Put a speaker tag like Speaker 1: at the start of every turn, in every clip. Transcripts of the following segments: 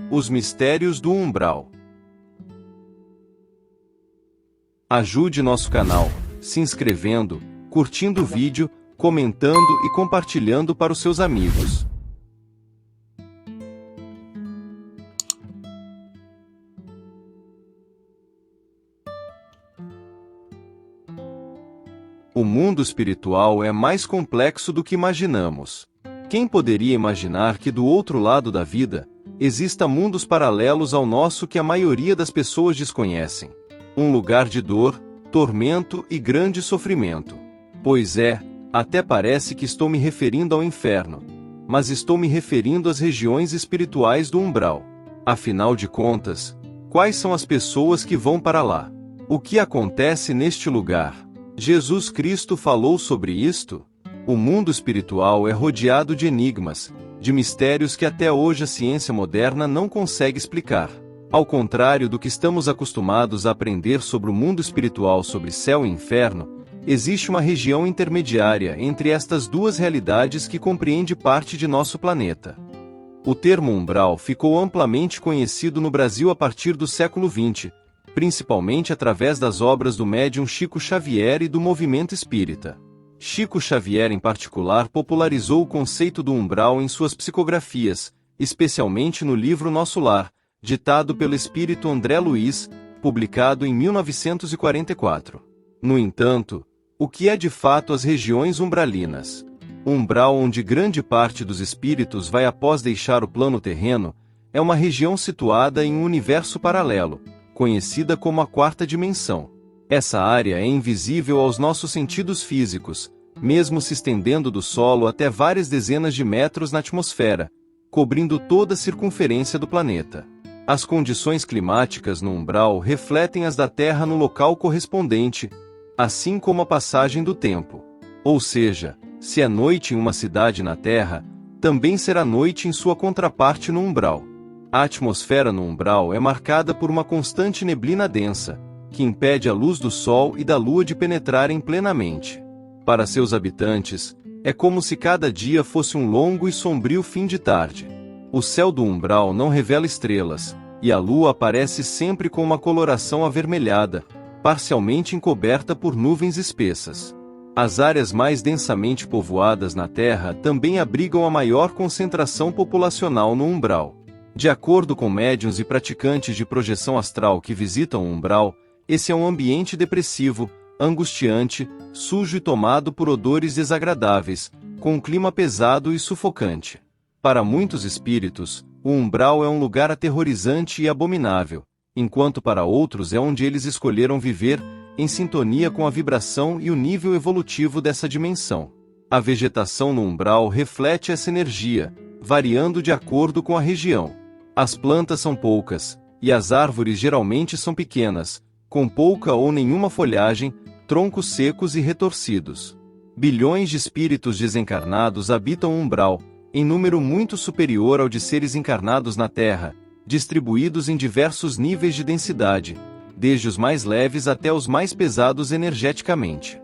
Speaker 1: Os mistérios do umbral. Ajude nosso canal, se inscrevendo, curtindo o vídeo, comentando e compartilhando para os seus amigos. O mundo espiritual é mais complexo do que imaginamos. Quem poderia imaginar que do outro lado da vida, exista mundos paralelos ao nosso que a maioria das pessoas desconhecem? Um lugar de dor, tormento e grande sofrimento. Pois é, até parece que estou me referindo ao inferno, mas estou me referindo às regiões espirituais do umbral. Afinal de contas, quais são as pessoas que vão para lá? O que acontece neste lugar? Jesus Cristo falou sobre isto? O mundo espiritual é rodeado de enigmas, de mistérios que até hoje a ciência moderna não consegue explicar. Ao contrário do que estamos acostumados a aprender sobre o mundo espiritual, sobre céu e inferno, existe uma região intermediária entre estas duas realidades que compreende parte de nosso planeta. O termo umbral ficou amplamente conhecido no Brasil a partir do século XX, principalmente através das obras do médium Chico Xavier e do movimento espírita. Chico Xavier, em particular, popularizou o conceito do umbral em suas psicografias, especialmente no livro Nosso Lar, ditado pelo espírito André Luiz, publicado em 1944. No entanto, o que é de fato as regiões umbralinas? O umbral onde grande parte dos espíritos vai após deixar o plano terreno, é uma região situada em um universo paralelo, conhecida como a quarta dimensão. Essa área é invisível aos nossos sentidos físicos, mesmo se estendendo do solo até várias dezenas de metros na atmosfera, cobrindo toda a circunferência do planeta. As condições climáticas no umbral refletem as da Terra no local correspondente, assim como a passagem do tempo. Ou seja, se é noite em uma cidade na Terra, também será noite em sua contraparte no umbral. A atmosfera no umbral é marcada por uma constante neblina densa, que impede a luz do Sol e da Lua de penetrarem plenamente. Para seus habitantes, é como se cada dia fosse um longo e sombrio fim de tarde. O céu do umbral não revela estrelas, e a Lua aparece sempre com uma coloração avermelhada, parcialmente encoberta por nuvens espessas. As áreas mais densamente povoadas na Terra também abrigam a maior concentração populacional no umbral. De acordo com médiuns e praticantes de projeção astral que visitam o umbral, esse é um ambiente depressivo, angustiante, sujo e tomado por odores desagradáveis, com um clima pesado e sufocante. Para muitos espíritos, o umbral é um lugar aterrorizante e abominável, enquanto para outros é onde eles escolheram viver, em sintonia com a vibração e o nível evolutivo dessa dimensão. A vegetação no umbral reflete essa energia, variando de acordo com a região. As plantas são poucas, e as árvores geralmente são pequenas, com pouca ou nenhuma folhagem, troncos secos e retorcidos. Bilhões de espíritos desencarnados habitam o umbral, em número muito superior ao de seres encarnados na Terra, distribuídos em diversos níveis de densidade, desde os mais leves até os mais pesados energeticamente.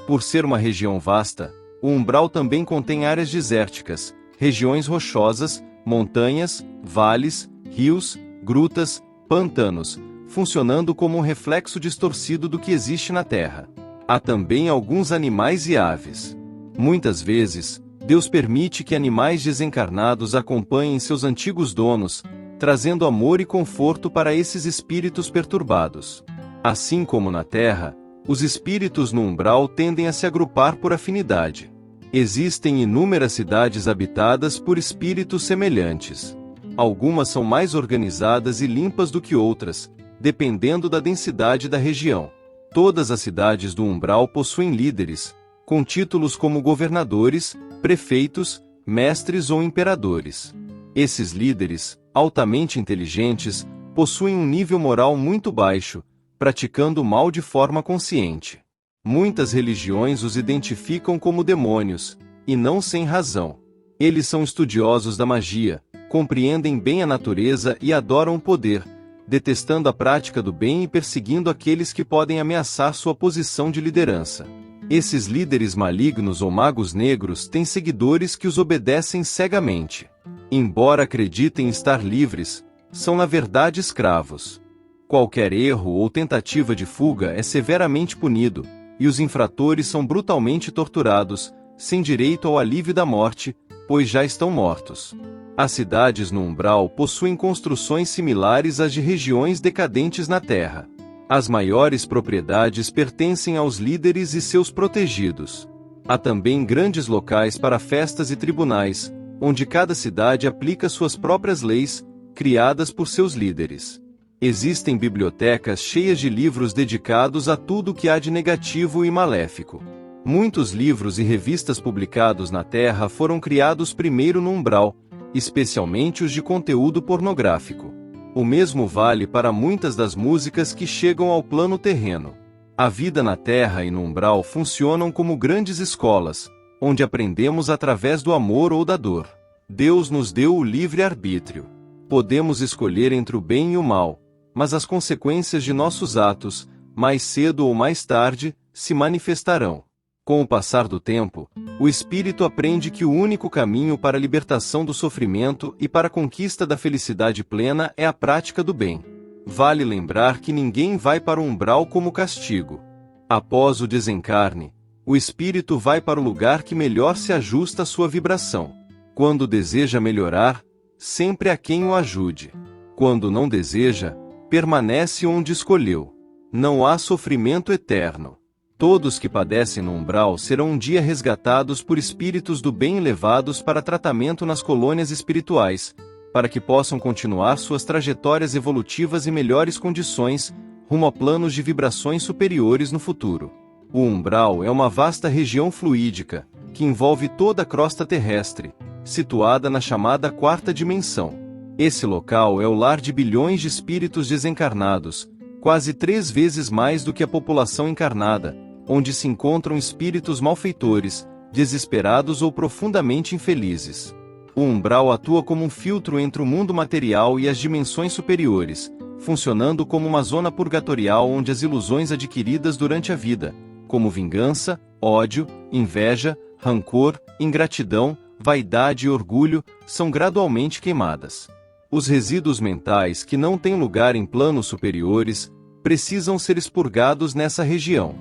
Speaker 1: Por ser uma região vasta, o umbral também contém áreas desérticas, regiões rochosas, montanhas, vales, rios, grutas, pantanos, funcionando como um reflexo distorcido do que existe na Terra. Há também alguns animais e aves. Muitas vezes, Deus permite que animais desencarnados acompanhem seus antigos donos, trazendo amor e conforto para esses espíritos perturbados. Assim como na Terra, os espíritos no umbral tendem a se agrupar por afinidade. Existem inúmeras cidades habitadas por espíritos semelhantes. Algumas são mais organizadas e limpas do que outras, dependendo da densidade da região. Todas as cidades do umbral possuem líderes, com títulos como governadores, prefeitos, mestres ou imperadores. Esses líderes, altamente inteligentes, possuem um nível moral muito baixo, praticando o mal de forma consciente. Muitas religiões os identificam como demônios, e não sem razão. Eles são estudiosos da magia, compreendem bem a natureza e adoram o poder, detestando a prática do bem e perseguindo aqueles que podem ameaçar sua posição de liderança. Esses líderes malignos ou magos negros têm seguidores que os obedecem cegamente. Embora acreditem estar livres, são na verdade escravos. Qualquer erro ou tentativa de fuga é severamente punido, e os infratores são brutalmente torturados, sem direito ao alívio da morte, pois já estão mortos. As cidades no umbral possuem construções similares às de regiões decadentes na Terra. As maiores propriedades pertencem aos líderes e seus protegidos. Há também grandes locais para festas e tribunais, onde cada cidade aplica suas próprias leis, criadas por seus líderes. Existem bibliotecas cheias de livros dedicados a tudo que há de negativo e maléfico. Muitos livros e revistas publicados na Terra foram criados primeiro no umbral, especialmente os de conteúdo pornográfico. O mesmo vale para muitas das músicas que chegam ao plano terreno. A vida na Terra e no umbral funcionam como grandes escolas, onde aprendemos através do amor ou da dor. Deus nos deu o livre-arbítrio. Podemos escolher entre o bem e o mal, mas as consequências de nossos atos, mais cedo ou mais tarde, se manifestarão. Com o passar do tempo, o espírito aprende que o único caminho para a libertação do sofrimento e para a conquista da felicidade plena é a prática do bem. Vale lembrar que ninguém vai para o umbral como castigo. Após o desencarne, o espírito vai para o lugar que melhor se ajusta à sua vibração. Quando deseja melhorar, sempre há quem o ajude. Quando não deseja, permanece onde escolheu. Não há sofrimento eterno. Todos que padecem no umbral serão um dia resgatados por espíritos do bem levados para tratamento nas colônias espirituais, para que possam continuar suas trajetórias evolutivas em melhores condições, rumo a planos de vibrações superiores no futuro. O umbral é uma vasta região fluídica, que envolve toda a crosta terrestre, situada na chamada quarta dimensão. Esse local é o lar de bilhões de espíritos desencarnados, quase 3 vezes mais do que a população encarnada, onde se encontram espíritos malfeitores, desesperados ou profundamente infelizes. O umbral atua como um filtro entre o mundo material e as dimensões superiores, funcionando como uma zona purgatorial onde as ilusões adquiridas durante a vida, como vingança, ódio, inveja, rancor, ingratidão, vaidade e orgulho, são gradualmente queimadas. Os resíduos mentais que não têm lugar em planos superiores precisam ser expurgados nessa região.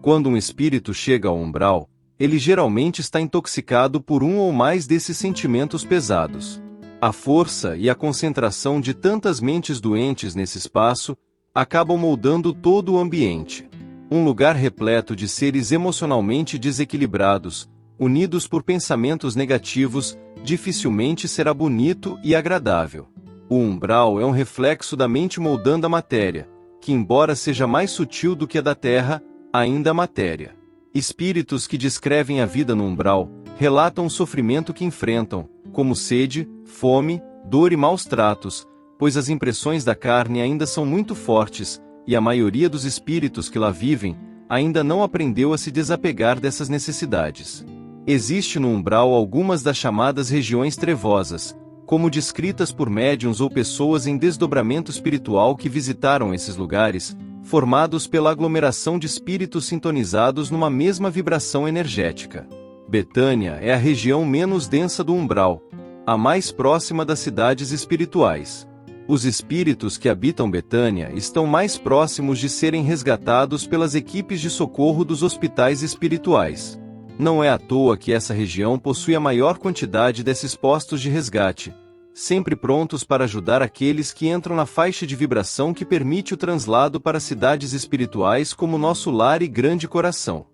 Speaker 1: Quando um espírito chega ao umbral, ele geralmente está intoxicado por um ou mais desses sentimentos pesados. A força e a concentração de tantas mentes doentes nesse espaço acabam moldando todo o ambiente. Um lugar repleto de seres emocionalmente desequilibrados, unidos por pensamentos negativos, dificilmente será bonito e agradável. O umbral é um reflexo da mente moldando a matéria, que embora seja mais sutil do que a da Terra, ainda a matéria. Espíritos que descrevem a vida no umbral relatam o sofrimento que enfrentam, como sede, fome, dor e maus tratos, pois as impressões da carne ainda são muito fortes, e a maioria dos espíritos que lá vivem ainda não aprendeu a se desapegar dessas necessidades. Existe no umbral algumas das chamadas regiões trevosas, como descritas por médiuns ou pessoas em desdobramento espiritual que visitaram esses lugares, formados pela aglomeração de espíritos sintonizados numa mesma vibração energética. Betânia é a região menos densa do umbral, a mais próxima das cidades espirituais. Os espíritos que habitam Betânia estão mais próximos de serem resgatados pelas equipes de socorro dos hospitais espirituais. Não é à toa que essa região possui a maior quantidade desses postos de resgate, sempre prontos para ajudar aqueles que entram na faixa de vibração que permite o translado para cidades espirituais como nosso lar e grande coração.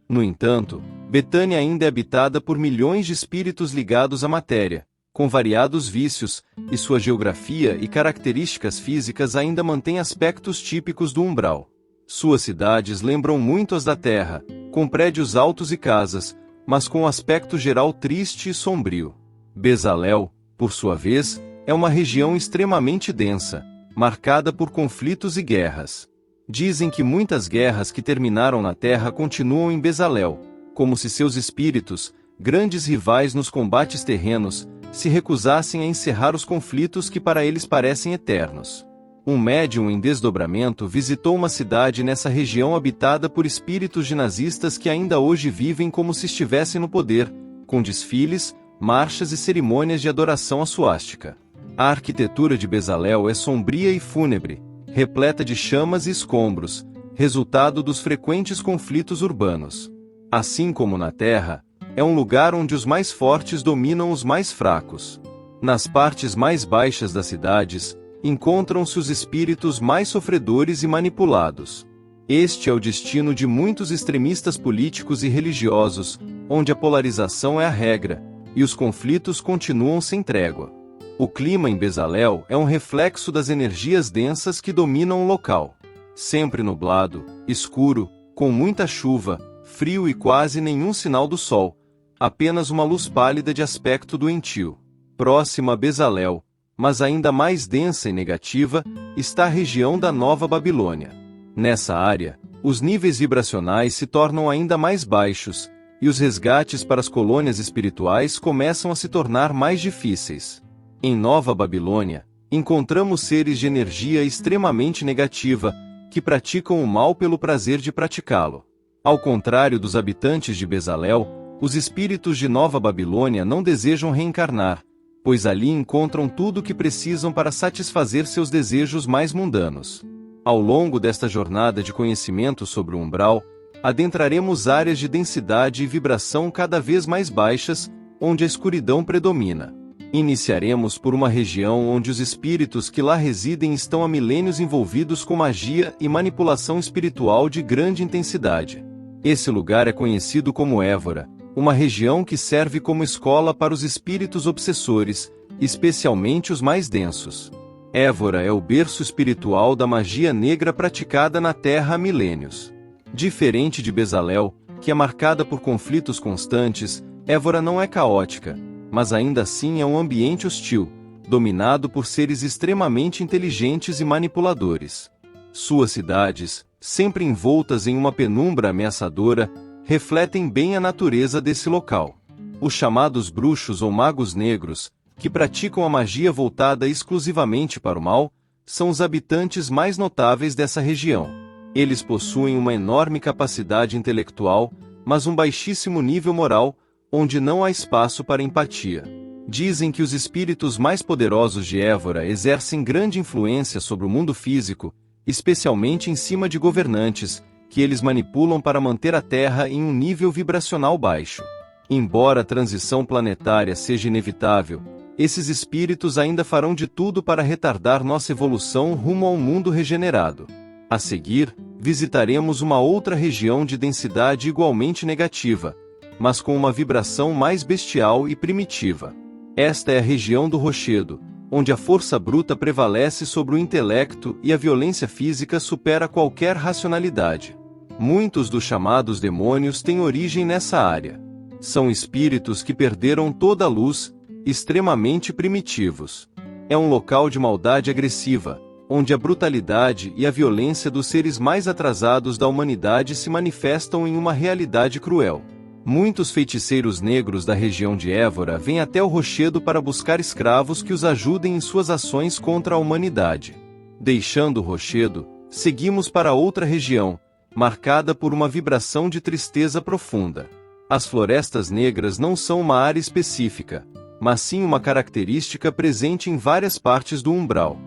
Speaker 1: No entanto, Betânia ainda é habitada por milhões de espíritos ligados à matéria, com variados vícios, e sua geografia e características físicas ainda mantêm aspectos típicos do umbral. Suas cidades lembram muito as da Terra, com prédios altos e casas, mas com um aspecto geral triste e sombrio. Bezalel, por sua vez, é uma região extremamente densa, marcada por conflitos e guerras. Dizem que muitas guerras que terminaram na Terra continuam em Bezalel, como se seus espíritos, grandes rivais nos combates terrenos, se recusassem a encerrar os conflitos que para eles parecem eternos. Um médium em desdobramento visitou uma cidade nessa região habitada por espíritos de nazistas que ainda hoje vivem como se estivessem no poder, com desfiles, marchas e cerimônias de adoração à suástica. A arquitetura de Bezalel é sombria e fúnebre, repleta de chamas e escombros, resultado dos frequentes conflitos urbanos. Assim como na Terra, é um lugar onde os mais fortes dominam os mais fracos. Nas partes mais baixas das cidades, encontram-se os espíritos mais sofredores e manipulados. Este é o destino de muitos extremistas políticos e religiosos, onde a polarização é a regra, e os conflitos continuam sem trégua. O clima em Bezalel é um reflexo das energias densas que dominam o local. Sempre nublado, escuro, com muita chuva, frio e quase nenhum sinal do sol, apenas uma luz pálida de aspecto doentio. Próxima a Bezalel, mas ainda mais densa e negativa, está a região da Nova Babilônia. Nessa área, os níveis vibracionais se tornam ainda mais baixos, e os resgates para as colônias espirituais começam a se tornar mais difíceis. Em Nova Babilônia, encontramos seres de energia extremamente negativa, que praticam o mal pelo prazer de praticá-lo. Ao contrário dos habitantes de Bezalel, os espíritos de Nova Babilônia não desejam reencarnar, pois ali encontram tudo o que precisam para satisfazer seus desejos mais mundanos. Ao longo desta jornada de conhecimento sobre o umbral, adentraremos áreas de densidade e vibração cada vez mais baixas, onde a escuridão predomina. Iniciaremos por uma região onde os espíritos que lá residem estão há milênios envolvidos com magia e manipulação espiritual de grande intensidade. Esse lugar é conhecido como Évora, uma região que serve como escola para os espíritos obsessores, especialmente os mais densos. Évora é o berço espiritual da magia negra praticada na Terra há milênios. Diferente de Bezalel, que é marcada por conflitos constantes, Évora não é caótica, mas ainda assim é um ambiente hostil, dominado por seres extremamente inteligentes e manipuladores. Suas cidades, sempre envoltas em uma penumbra ameaçadora, refletem bem a natureza desse local. Os chamados bruxos ou magos negros, que praticam a magia voltada exclusivamente para o mal, são os habitantes mais notáveis dessa região. Eles possuem uma enorme capacidade intelectual, mas um baixíssimo nível moral, onde não há espaço para empatia. Dizem que os espíritos mais poderosos de Évora exercem grande influência sobre o mundo físico, especialmente em cima de governantes, que eles manipulam para manter a Terra em um nível vibracional baixo. Embora a transição planetária seja inevitável, esses espíritos ainda farão de tudo para retardar nossa evolução rumo ao mundo regenerado. A seguir, visitaremos uma outra região de densidade igualmente negativa, mas com uma vibração mais bestial e primitiva. Esta é a região do Rochedo, onde a força bruta prevalece sobre o intelecto e a violência física supera qualquer racionalidade. Muitos dos chamados demônios têm origem nessa área. São espíritos que perderam toda a luz, extremamente primitivos. É um local de maldade agressiva, onde a brutalidade e a violência dos seres mais atrasados da humanidade se manifestam em uma realidade cruel. Muitos feiticeiros negros da região de Évora vêm até o Rochedo para buscar escravos que os ajudem em suas ações contra a humanidade. Deixando o Rochedo, seguimos para outra região, marcada por uma vibração de tristeza profunda. As florestas negras não são uma área específica, mas sim uma característica presente em várias partes do umbral.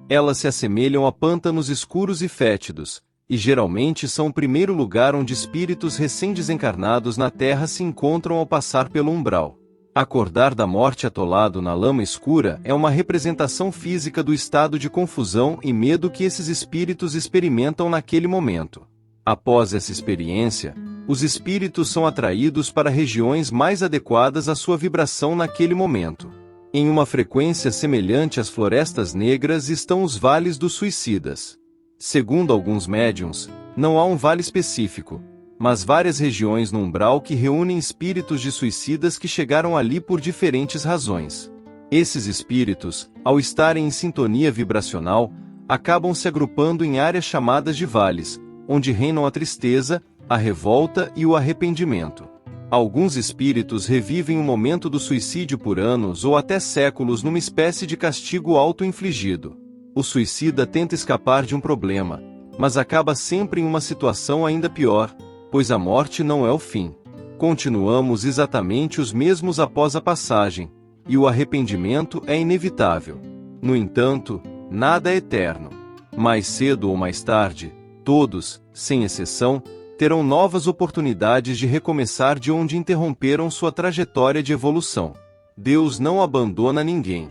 Speaker 1: Elas se assemelham a pântanos escuros e fétidos, e geralmente são o primeiro lugar onde espíritos recém-desencarnados na Terra se encontram ao passar pelo umbral. Acordar da morte atolado na lama escura é uma representação física do estado de confusão e medo que esses espíritos experimentam naquele momento. Após essa experiência, os espíritos são atraídos para regiões mais adequadas à sua vibração naquele momento. Em uma frequência semelhante às florestas negras estão os vales dos suicidas. Segundo alguns médiuns, não há um vale específico, mas várias regiões no umbral que reúnem espíritos de suicidas que chegaram ali por diferentes razões. Esses espíritos, ao estarem em sintonia vibracional, acabam se agrupando em áreas chamadas de vales, onde reinam a tristeza, a revolta e o arrependimento. Alguns espíritos revivem o momento do suicídio por anos ou até séculos numa espécie de castigo auto-infligido. O suicida tenta escapar de um problema, mas acaba sempre em uma situação ainda pior, pois a morte não é o fim. Continuamos exatamente os mesmos após a passagem, e o arrependimento é inevitável. No entanto, nada é eterno. Mais cedo ou mais tarde, todos, sem exceção, terão novas oportunidades de recomeçar de onde interromperam sua trajetória de evolução. Deus não abandona ninguém.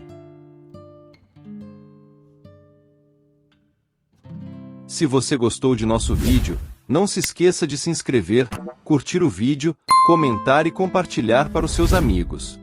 Speaker 1: Se você gostou de nosso vídeo, não se esqueça de se inscrever, curtir o vídeo, comentar e compartilhar para os seus amigos.